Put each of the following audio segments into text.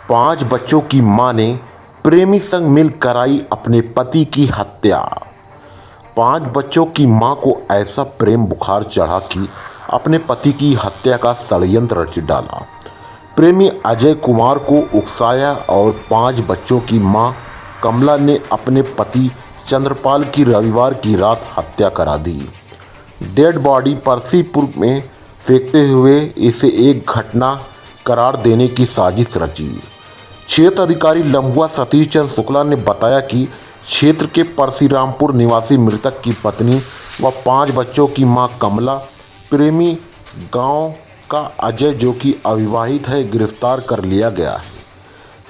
5 बच्चों की मां ने प्रेमी संग मिल कराई अपने पति की हत्या। 5 बच्चों की मां को ऐसा प्रेम बुखार चढ़ा कि अपने पति की हत्या का षड्यंत्र रच डाला। प्रेमी अजय कुमार को उकसाया और 5 बच्चों की मां कमला ने अपने पति चंद्रपाल की रविवार की रात हत्या करा दी। डेड बॉडी परसीपुर में फेंकते हुए इसे एक घटना करार देने की साजिश रची। क्षेत्र अधिकारी लम्बुआ सतीश चंद्र शुक्ला ने बताया कि क्षेत्र के परसीरामपुर निवासी मृतक की पत्नी व 5 बच्चों की मां कमला, प्रेमी गांव का अजय जो कि अविवाहित है, गिरफ्तार कर लिया गया है।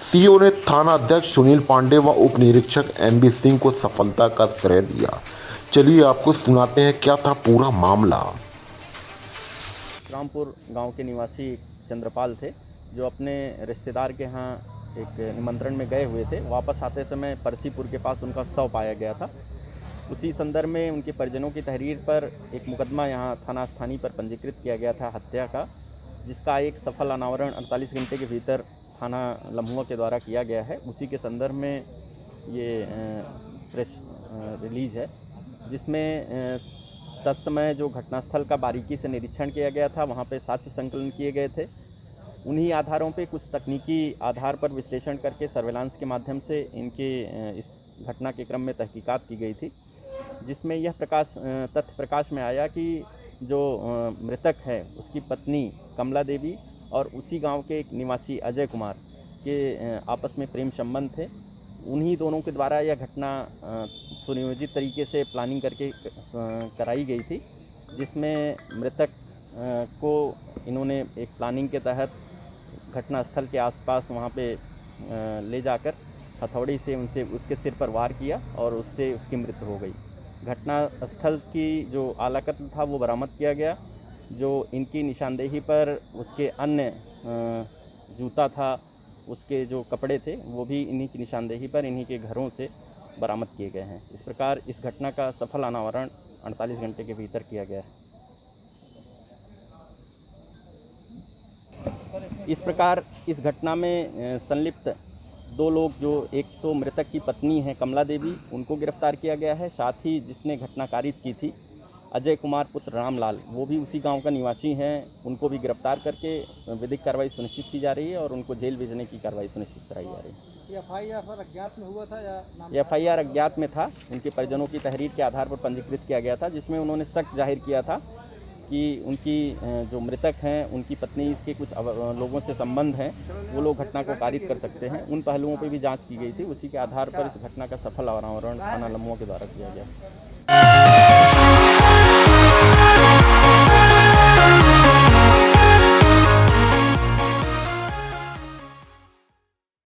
सीओ ने थाना अध्यक्ष सुनील पांडे व उप निरीक्षक एनबी सिंह को सफलता का श्रेय दिया। चलिए आपको सुनाते हैं क्या था पूरा मामला। रामपुर गांव के निवासी चंद्रपाल थे जो अपने रिश्तेदार के यहाँ एक निमंत्रण में गए हुए थे। वापस आते समय परसीपुर के पास उनका शव पाया गया था। उसी संदर्भ में उनके परिजनों की तहरीर पर एक मुकदमा यहाँ थाना स्थानीय पर पंजीकृत किया गया था हत्या का, जिसका एक सफल अनावरण 48 घंटे के भीतर थाना लम्हुआ के द्वारा किया गया है। उसी के संदर्भ में ये प्रेस रिलीज है, जिसमें तत्समय जो घटनास्थल का बारीकी से निरीक्षण किया गया था, वहाँ पे साक्ष्य संकलन किए गए थे। उन्हीं आधारों पे कुछ तकनीकी आधार पर विश्लेषण करके सर्वेलांस के माध्यम से इनके इस घटना के क्रम में तहकीकात की गई थी, जिसमें यह तथ्य प्रकाश में आया कि जो मृतक है उसकी पत्नी कमला देवी और उसी गांव के एक निवासी अजय कुमार के आपस में प्रेम संबंध थे। उन्हीं दोनों के द्वारा यह घटना सुनियोजित तरीके से प्लानिंग करके कराई गई थी, जिसमें मृतक को इन्होंने एक प्लानिंग के तहत घटनास्थल के आसपास वहाँ पे ले जाकर हथौड़ी से उसके सिर पर वार किया और उससे उसकी मृत्यु हो गई। घटनास्थल की जो आलाकत था वो बरामद किया गया। जो इनकी निशानदेही पर उसके अन्य जूता था, उसके जो कपड़े थे, वो भी इन्हीं की निशानदेही पर इन्हीं के घरों से बरामद किए गए हैं। इस प्रकार इस घटना का सफल अनावरण 48 घंटे के भीतर किया गया है। इस प्रकार इस घटना में संलिप्त 2 लोग, जो एक तो मृतक की पत्नी है कमला देवी, उनको गिरफ्तार किया गया है। साथ ही जिसने घटना कारित की थी अजय कुमार पुत्र रामलाल, वो भी उसी गांव का निवासी हैं, उनको भी गिरफ्तार करके विधिक कार्रवाई सुनिश्चित की जा रही है और उनको जेल भेजने की कार्रवाई सुनिश्चित कराई जा रही है। एफआईआर अज्ञात में हुआ था या एफआईआर अज्ञात में था। उनके परिजनों की तहरीर के आधार पर पंजीकृत किया गया था, जिसमें उन्होंने शक जाहिर किया था कि उनकी जो मृतक हैं उनकी पत्नी के कुछ लोगों से संबंध हैं, वो लोग घटना को कारित कर सकते हैं। उन पहलुओं पर भी जांच की गई थी। उसी के आधार पर इस घटना का सफल अनावरण थाना लम्हुआ के द्वारा किया गया।